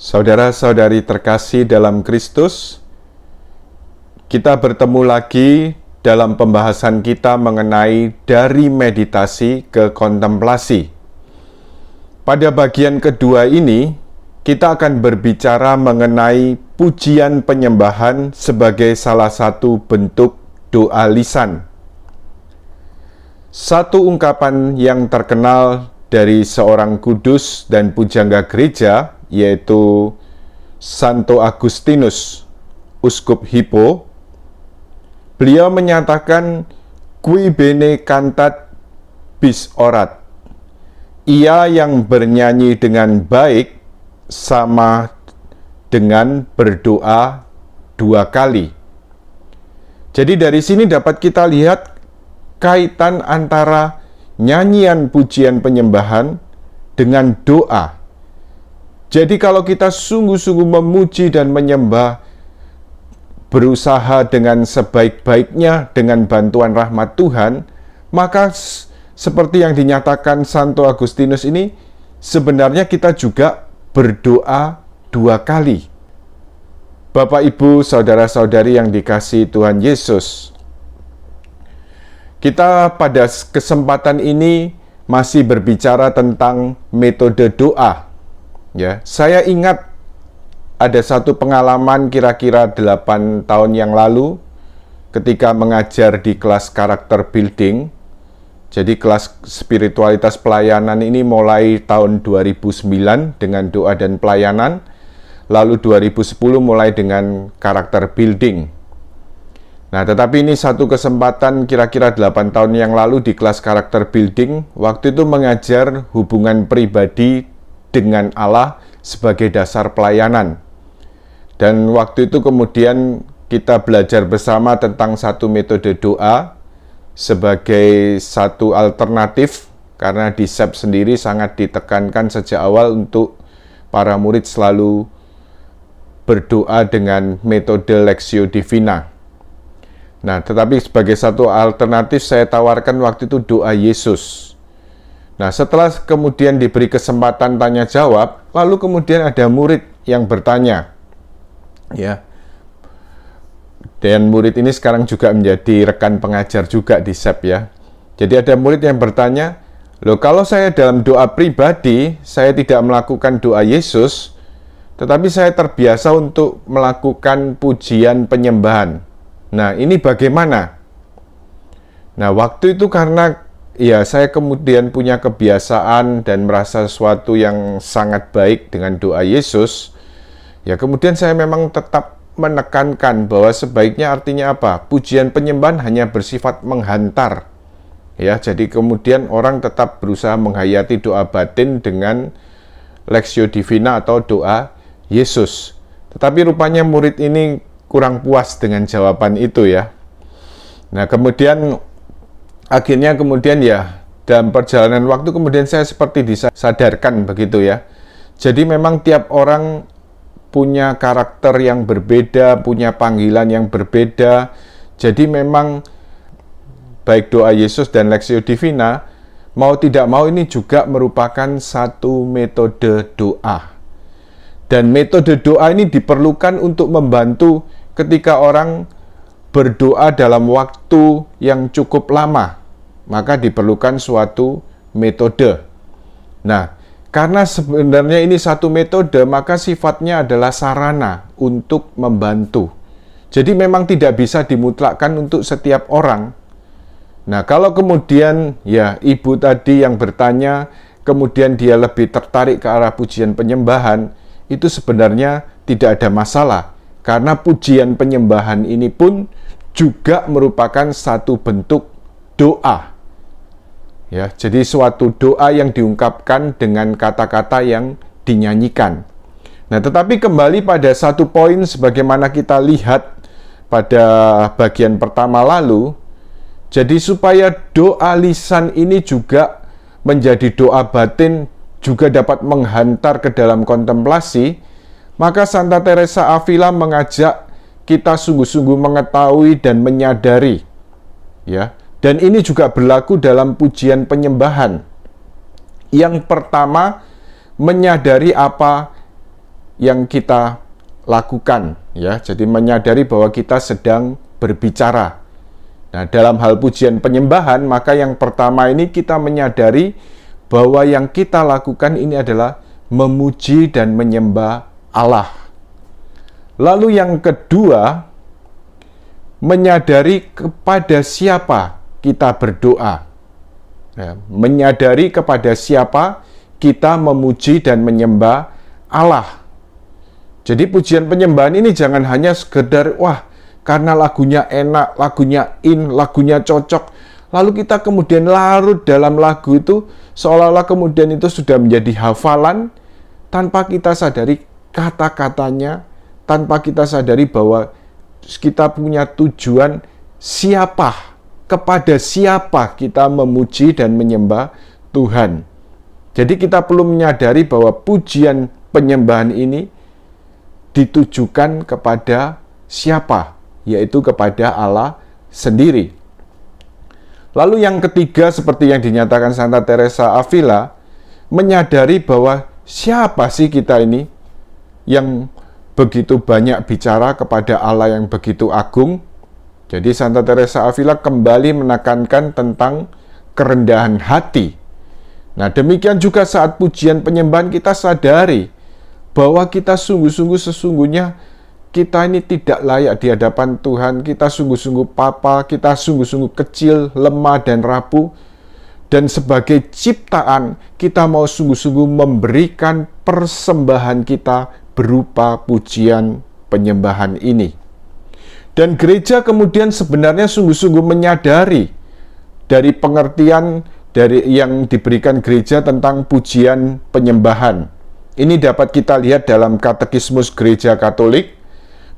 Saudara-saudari terkasih dalam Kristus, kita bertemu lagi dalam pembahasan kita mengenai dari meditasi ke kontemplasi. Pada bagian kedua ini, kita akan berbicara mengenai pujian penyembahan sebagai salah satu bentuk doa lisan. Satu ungkapan yang terkenal dari seorang kudus dan pujangga gereja, yaitu Santo Agustinus, Uskup Hippo. Beliau menyatakan, "Qui bene cantat bis orat." Ia yang bernyanyi dengan baik sama dengan berdoa 2 kali. Jadi dari sini dapat kita lihat kaitan antara nyanyian pujian penyembahan dengan doa. Jadi kalau kita sungguh-sungguh memuji dan menyembah, berusaha dengan sebaik-baiknya dengan bantuan rahmat Tuhan, maka seperti yang dinyatakan Santo Agustinus ini, sebenarnya kita juga berdoa 2 kali. Bapak, Ibu, saudara-saudari yang dikasihi Tuhan Yesus, kita pada kesempatan ini masih berbicara tentang metode doa. Ya, saya ingat ada satu pengalaman kira-kira 8 tahun yang lalu ketika mengajar di kelas karakter building. Jadi kelas spiritualitas pelayanan ini mulai tahun 2009 dengan doa dan pelayanan, lalu 2010 mulai dengan karakter building. Nah, tetapi ini satu kesempatan kira-kira 8 tahun yang lalu di kelas karakter building, waktu itu mengajar hubungan pribadi dengan Allah sebagai dasar pelayanan. Dan waktu itu kemudian kita belajar bersama tentang satu metode doa sebagai satu alternatif, karena di SEP sendiri sangat ditekankan sejak awal untuk para murid selalu berdoa dengan metode Lectio Divina. Nah, tetapi sebagai satu alternatif saya tawarkan waktu itu doa Yesus. Nah, setelah kemudian diberi kesempatan tanya jawab, lalu kemudian ada murid yang bertanya, ya. Dan murid ini sekarang juga menjadi rekan pengajar juga di SEP, ya. Jadi ada murid yang bertanya, "Loh, kalau saya dalam doa pribadi, saya tidak melakukan doa Yesus, tetapi saya terbiasa untuk melakukan pujian penyembahan. Nah, ini bagaimana?" Nah, waktu itu karena ya saya kemudian punya kebiasaan dan merasa sesuatu yang sangat baik dengan doa Yesus, ya kemudian saya memang tetap menekankan bahwa sebaiknya artinya apa? Pujian penyembahan hanya bersifat menghantar. Ya, jadi kemudian orang tetap berusaha menghayati doa batin dengan Lectio Divina atau doa Yesus. Tetapi rupanya murid ini kurang puas dengan jawaban itu, ya. Nah, akhirnya kemudian ya dalam perjalanan waktu kemudian saya seperti disadarkan begitu, ya. Jadi memang tiap orang punya karakter yang berbeda, punya panggilan yang berbeda. Jadi memang baik doa Yesus dan Lectio Divina mau tidak mau ini juga merupakan satu metode doa. Dan metode doa ini diperlukan untuk membantu ketika orang berdoa dalam waktu yang cukup lama, maka diperlukan suatu metode. Nah, karena sebenarnya ini satu metode, maka sifatnya adalah sarana untuk membantu. Jadi memang tidak bisa dimutlakkan untuk setiap orang. Nah, kalau kemudian ya ibu tadi yang bertanya, kemudian dia lebih tertarik ke arah pujian penyembahan, itu sebenarnya tidak ada masalah. Karena pujian penyembahan ini pun juga merupakan satu bentuk doa. Ya, jadi suatu doa yang diungkapkan dengan kata-kata yang dinyanyikan. Nah, tetapi kembali pada satu poin sebagaimana kita lihat pada bagian pertama lalu, jadi supaya doa lisan ini juga menjadi doa batin, juga dapat menghantar ke dalam kontemplasi, maka Santa Teresa Avila mengajak kita sungguh-sungguh mengetahui dan menyadari, ya. Dan ini juga berlaku dalam pujian penyembahan. Yang pertama, menyadari apa yang kita lakukan, ya. Jadi menyadari bahwa kita sedang berbicara. Nah, dalam hal pujian penyembahan, maka yang pertama ini kita menyadari bahwa yang kita lakukan ini adalah memuji dan menyembah Allah. Lalu yang kedua, menyadari kepada siapa kita berdoa. Ya, menyadari kepada siapa kita memuji dan menyembah Allah. Jadi pujian penyembahan ini jangan hanya sekedar, wah, karena lagunya enak, lagunya lagunya cocok, lalu kita kemudian larut dalam lagu itu, seolah-olah kemudian itu sudah menjadi hafalan, tanpa kita sadari kata-katanya, tanpa kita sadari bahwa kita punya tujuan kepada siapa kita memuji dan menyembah Tuhan. Jadi kita perlu menyadari bahwa pujian penyembahan ini ditujukan kepada siapa, yaitu kepada Allah sendiri. Lalu yang ketiga, seperti yang dinyatakan Santa Teresa Avila, menyadari bahwa siapa sih kita ini yang begitu banyak bicara kepada Allah yang begitu agung. Jadi Santa Teresa Avila kembali menekankan tentang kerendahan hati. Nah, demikian juga saat pujian penyembahan kita sadari bahwa kita sesungguhnya kita ini tidak layak di hadapan Tuhan. Kita sungguh-sungguh papa, kita sungguh-sungguh kecil, lemah dan rapuh. Dan sebagai ciptaan, kita mau sungguh-sungguh memberikan persembahan kita berupa pujian penyembahan ini. Dan gereja kemudian sebenarnya sungguh-sungguh menyadari dari pengertian dari yang diberikan gereja tentang pujian penyembahan. Ini dapat kita lihat dalam Katekismus Gereja Katolik,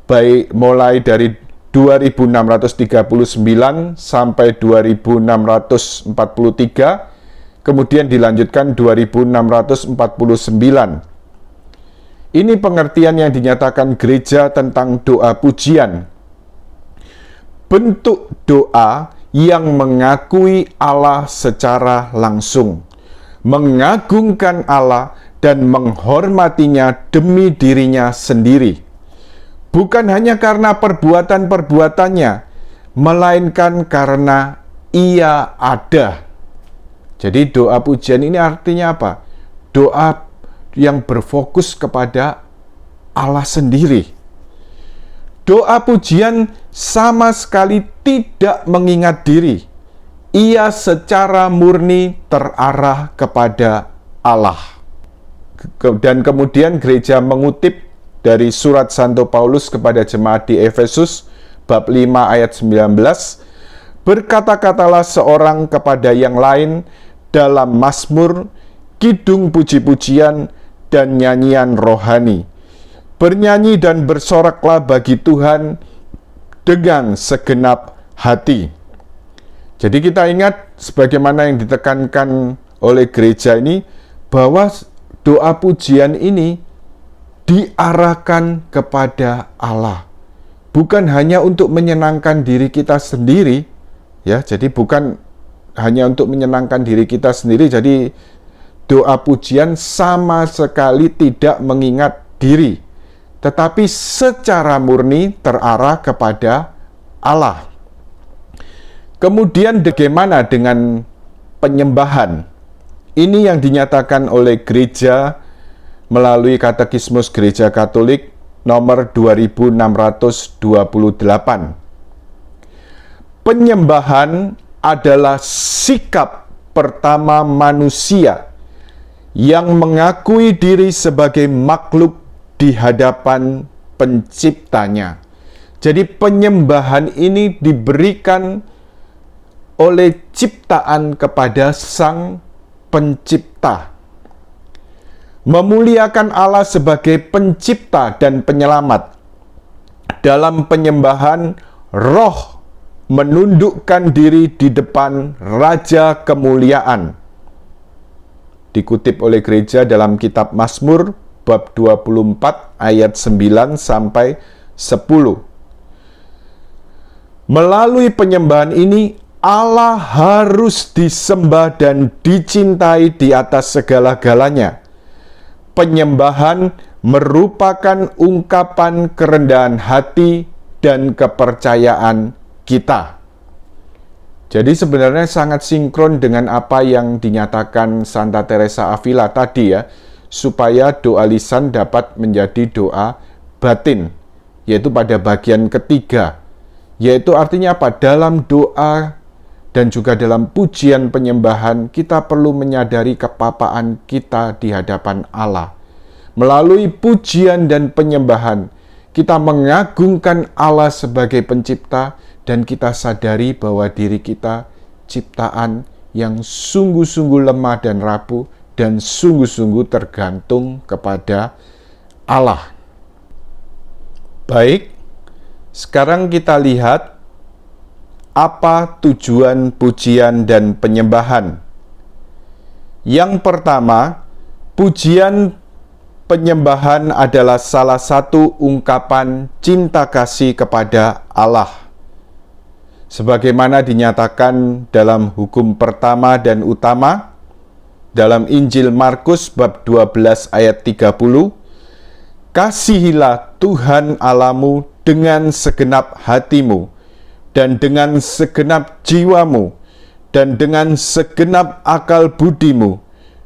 baik mulai dari 2639 sampai 2643, kemudian dilanjutkan 2649. Ini pengertian yang dinyatakan gereja tentang doa pujian. Bentuk doa yang mengakui Allah secara langsung, mengagungkan Allah dan menghormatinya demi dirinya sendiri. Bukan hanya karena perbuatan-perbuatannya, melainkan karena Ia ada. Jadi doa pujian ini artinya apa? Doa yang berfokus kepada Allah sendiri. Doa pujian sama sekali tidak mengingat diri. Ia secara murni terarah kepada Allah. Dan kemudian gereja mengutip dari surat Santo Paulus kepada jemaat di Efesus, bab 5 ayat 19, berkata-katalah seorang kepada yang lain dalam mazmur, kidung puji-pujian, dan nyanyian rohani. Bernyanyi dan bersoraklah bagi Tuhan dengan segenap hati. Jadi kita ingat, sebagaimana yang ditekankan oleh gereja ini, bahwa doa pujian ini diarahkan kepada Allah. Bukan hanya untuk menyenangkan diri kita sendiri, ya. Jadi bukan hanya untuk menyenangkan diri kita sendiri. Jadi doa pujian sama sekali tidak mengingat diri, tetapi secara murni terarah kepada Allah. Kemudian bagaimana dengan penyembahan? Ini yang dinyatakan oleh gereja melalui Katekismus Gereja Katolik nomor 2628. Penyembahan adalah sikap pertama manusia yang mengakui diri sebagai makhluk di hadapan penciptanya. Jadi penyembahan ini diberikan oleh ciptaan kepada Sang Pencipta. Memuliakan Allah sebagai pencipta dan penyelamat. Dalam penyembahan, roh menundukkan diri di depan Raja Kemuliaan. Dikutip oleh gereja dalam kitab Mazmur bab 24 ayat 9 sampai 10. Melalui penyembahan ini Allah harus disembah dan dicintai di atas segala-galanya. Penyembahan merupakan ungkapan kerendahan hati dan kepercayaan kita. Jadi sebenarnya sangat sinkron dengan apa yang dinyatakan Santa Teresa Avila tadi ya, supaya doa lisan dapat menjadi doa batin, yaitu pada bagian ketiga. Yaitu artinya apa? Dalam doa dan juga dalam pujian penyembahan, kita perlu menyadari kepapaan kita di hadapan Allah. Melalui pujian dan penyembahan, kita mengagungkan Allah sebagai pencipta dan kita sadari bahwa diri kita ciptaan yang sungguh-sungguh lemah dan rapuh dan sungguh-sungguh tergantung kepada Allah. Baik, sekarang kita lihat apa tujuan pujian dan penyembahan. Yang pertama, pujian penyembahan adalah salah satu ungkapan cinta kasih kepada Allah. Sebagaimana dinyatakan dalam hukum pertama dan utama, dalam Injil Markus bab 12 ayat 30, kasihilah Tuhan Allahmu dengan segenap hatimu, dan dengan segenap jiwamu, dan dengan segenap akal budimu,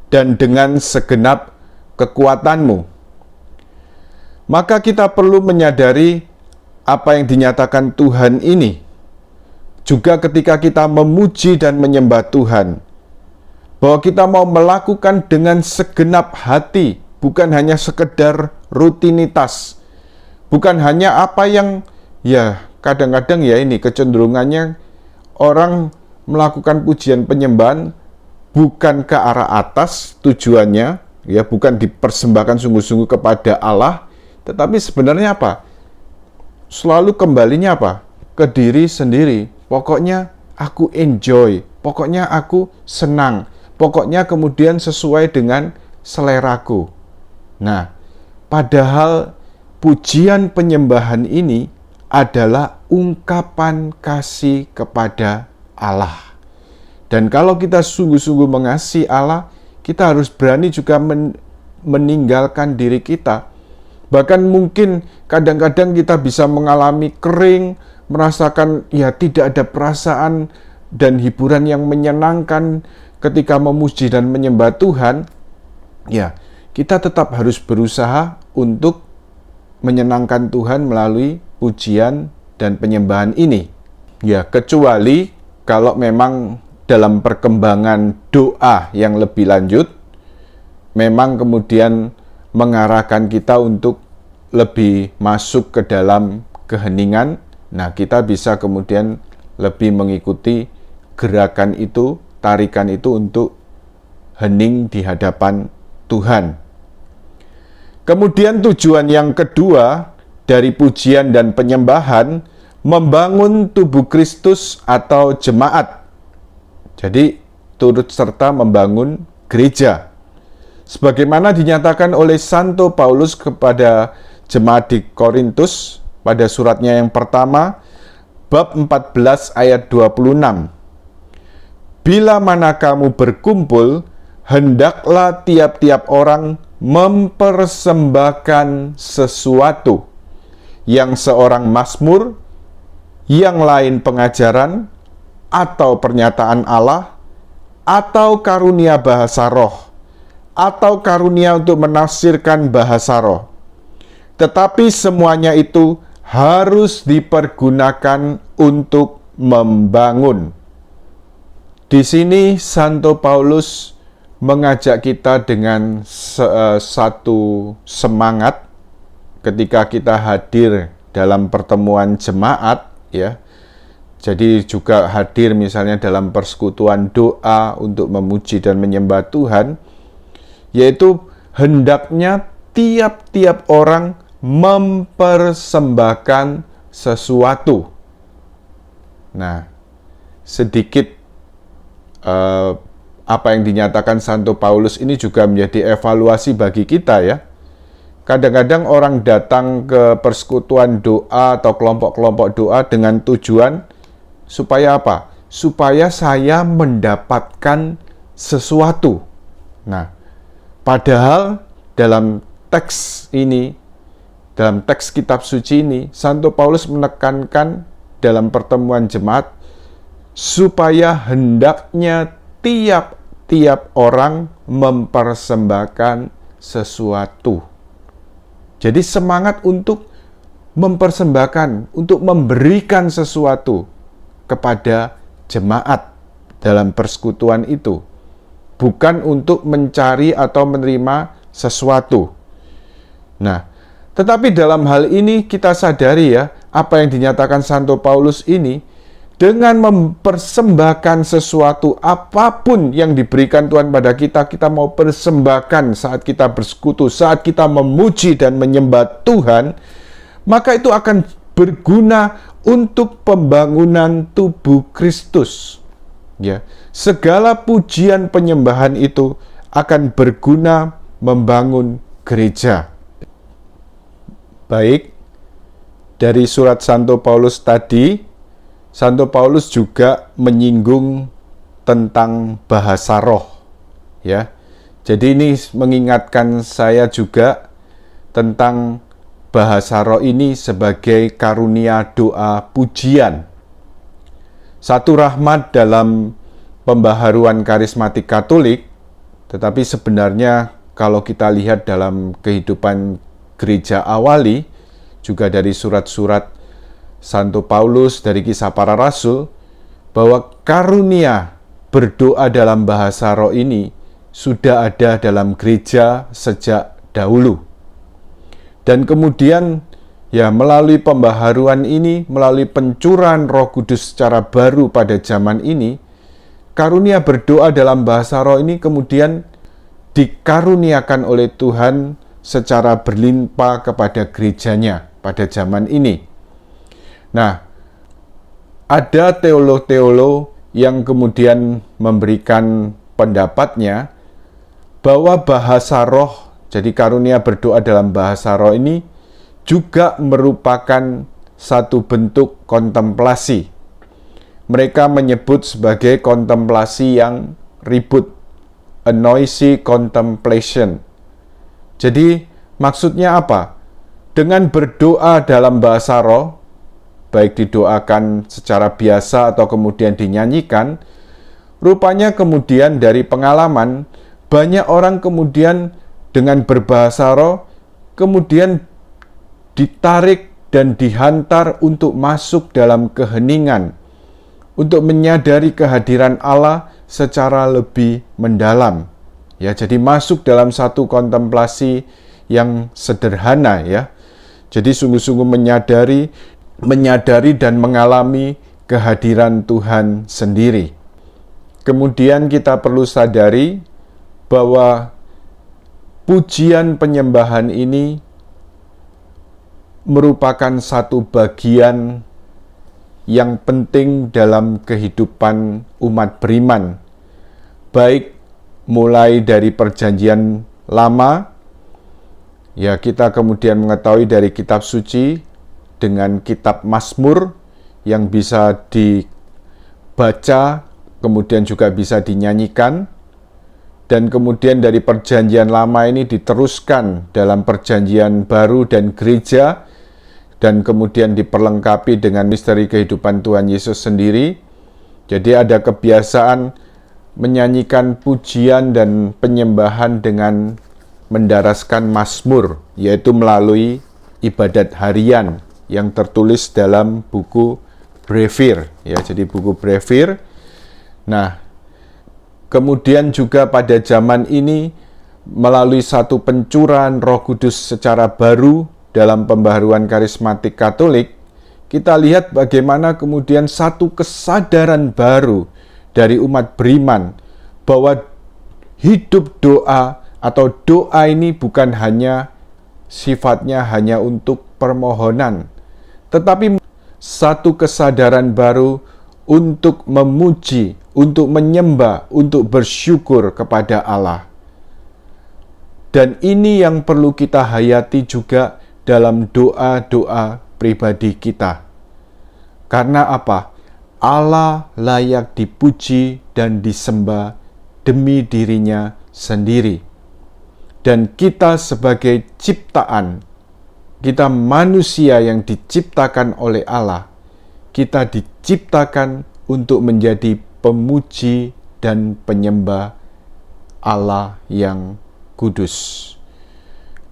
dan dengan segenap kekuatanmu. Maka kita perlu menyadari apa yang dinyatakan Tuhan ini. Juga ketika kita memuji dan menyembah Tuhan, bahwa kita mau melakukan dengan segenap hati, bukan hanya sekedar rutinitas, bukan hanya apa yang ya kadang-kadang ya ini kecenderungannya orang melakukan pujian penyembahan bukan ke arah atas tujuannya, ya bukan dipersembahkan sungguh-sungguh kepada Allah, tetapi sebenarnya apa? Selalu kembalinya apa? Ke diri sendiri. Pokoknya aku enjoy, pokoknya aku senang, pokoknya kemudian sesuai dengan seleraku. Nah, padahal pujian penyembahan ini adalah ungkapan kasih kepada Allah. Dan kalau kita sungguh-sungguh mengasihi Allah, kita harus berani juga meninggalkan diri kita. Bahkan mungkin kadang-kadang kita bisa mengalami kering, merasakan ya tidak ada perasaan dan hiburan yang menyenangkan ketika memuji dan menyembah Tuhan. Ya, kita tetap harus berusaha untuk menyenangkan Tuhan melalui pujian dan penyembahan ini. Ya, kecuali kalau memang dalam perkembangan doa yang lebih lanjut, memang kemudian mengarahkan kita untuk lebih masuk ke dalam keheningan. Nah, kita bisa kemudian lebih mengikuti gerakan itu, tarikan itu untuk hening di hadapan Tuhan. Kemudian tujuan yang kedua dari pujian dan penyembahan, membangun tubuh Kristus atau jemaat. Jadi turut serta membangun gereja. Sebagaimana dinyatakan oleh Santo Paulus kepada jemaat di Korintus pada suratnya yang pertama, bab 14 ayat 26. Bila mana kamu berkumpul, hendaklah tiap-tiap orang mempersembahkan sesuatu, yang seorang mazmur, yang lain pengajaran, atau pernyataan Allah, atau karunia bahasa roh, atau karunia untuk menafsirkan bahasa roh. Tetapi semuanya itu harus dipergunakan untuk membangun. Di sini Santo Paulus mengajak kita dengan satu semangat ketika kita hadir dalam pertemuan jemaat, ya. Jadi juga hadir misalnya dalam persekutuan doa untuk memuji dan menyembah Tuhan, yaitu hendaknya tiap-tiap orang mempersembahkan sesuatu. Nah, sedikit apa yang dinyatakan Santo Paulus ini juga menjadi evaluasi bagi kita ya. Kadang-kadang orang datang ke persekutuan doa atau kelompok-kelompok doa dengan tujuan supaya apa? Supaya saya mendapatkan sesuatu. Nah, padahal dalam teks ini, dalam teks kitab suci ini, Santo Paulus menekankan dalam pertemuan jemaat supaya hendaknya tiap-tiap orang mempersembahkan sesuatu. Jadi semangat untuk mempersembahkan, untuk memberikan sesuatu kepada jemaat dalam persekutuan itu. Bukan untuk mencari atau menerima sesuatu. Nah, tetapi dalam hal ini kita sadari ya, apa yang dinyatakan Santo Paulus ini, dengan mempersembahkan sesuatu apapun yang diberikan Tuhan pada kita, kita mau persembahkan saat kita bersekutu, saat kita memuji dan menyembah Tuhan, maka itu akan berguna untuk pembangunan tubuh Kristus. Ya, segala pujian penyembahan itu akan berguna membangun gereja. Baik, dari surat Santo Paulus tadi, Santo Paulus juga menyinggung tentang bahasa roh. Ya, jadi ini mengingatkan saya juga tentang bahasa roh ini sebagai karunia doa pujian. Satu rahmat dalam pembaharuan karismatik Katolik, tetapi sebenarnya kalau kita lihat dalam kehidupan gereja awali, juga dari surat-surat Santo Paulus, dari Kisah Para Rasul, bahwa karunia berdoa dalam bahasa roh ini sudah ada dalam gereja sejak dahulu. Dan kemudian ya melalui pembaharuan ini, melalui pencurahan Roh Kudus secara baru pada zaman ini, karunia berdoa dalam bahasa roh ini kemudian dikaruniakan oleh Tuhan secara berlimpah kepada gerejanya pada zaman ini. Nah, ada teolog-teolog yang kemudian memberikan pendapatnya bahwa bahasa roh, jadi karunia berdoa dalam bahasa roh ini juga merupakan satu bentuk kontemplasi. Mereka menyebut sebagai kontemplasi yang ribut, a noisy contemplation. Jadi maksudnya apa? Dengan berdoa dalam bahasa roh, baik didoakan secara biasa atau kemudian dinyanyikan, rupanya kemudian dari pengalaman, banyak orang kemudian dengan berbahasa roh, kemudian ditarik dan dihantar untuk masuk dalam keheningan, untuk menyadari kehadiran Allah secara lebih mendalam. Ya, jadi masuk dalam satu kontemplasi yang sederhana ya. Jadi sungguh-sungguh menyadari dan mengalami kehadiran Tuhan sendiri. Kemudian kita perlu sadari bahwa pujian penyembahan ini merupakan satu bagian yang penting dalam kehidupan umat beriman, baik mulai dari perjanjian lama, ya kita kemudian mengetahui dari kitab suci dengan kitab Mazmur yang bisa dibaca, kemudian juga bisa dinyanyikan, dan kemudian dari perjanjian lama ini diteruskan dalam perjanjian baru dan gereja, dan kemudian diperlengkapi dengan misteri kehidupan Tuhan Yesus sendiri. Jadi ada kebiasaan menyanyikan pujian dan penyembahan dengan mendaraskan mazmur, yaitu melalui ibadat harian yang tertulis dalam buku Brevir. Ya, jadi buku Brevir. Nah, kemudian juga pada zaman ini melalui satu pencurahan Roh Kudus secara baru dalam pembaharuan karismatik Katolik, kita lihat bagaimana kemudian satu kesadaran baru dari umat beriman bahwa hidup doa atau doa ini bukan hanya sifatnya hanya untuk permohonan, tetapi satu kesadaran baru untuk memuji, untuk menyembah, untuk bersyukur kepada Allah. Dan ini yang perlu kita hayati juga dalam doa-doa pribadi kita. Karena apa? Allah layak dipuji dan disembah demi dirinya sendiri. Dan kita sebagai ciptaan, kita manusia yang diciptakan oleh Allah, kita diciptakan untuk menjadi pemuji dan penyembah Allah yang kudus.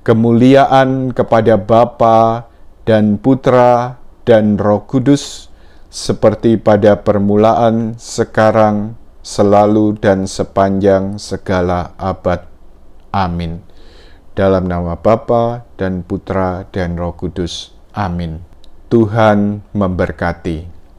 Kemuliaan kepada Bapa dan Putra dan Roh Kudus, seperti pada permulaan, sekarang, selalu, dan sepanjang segala abad. Amin. Dalam nama Bapa dan Putra dan Roh Kudus. Amin. Tuhan memberkati.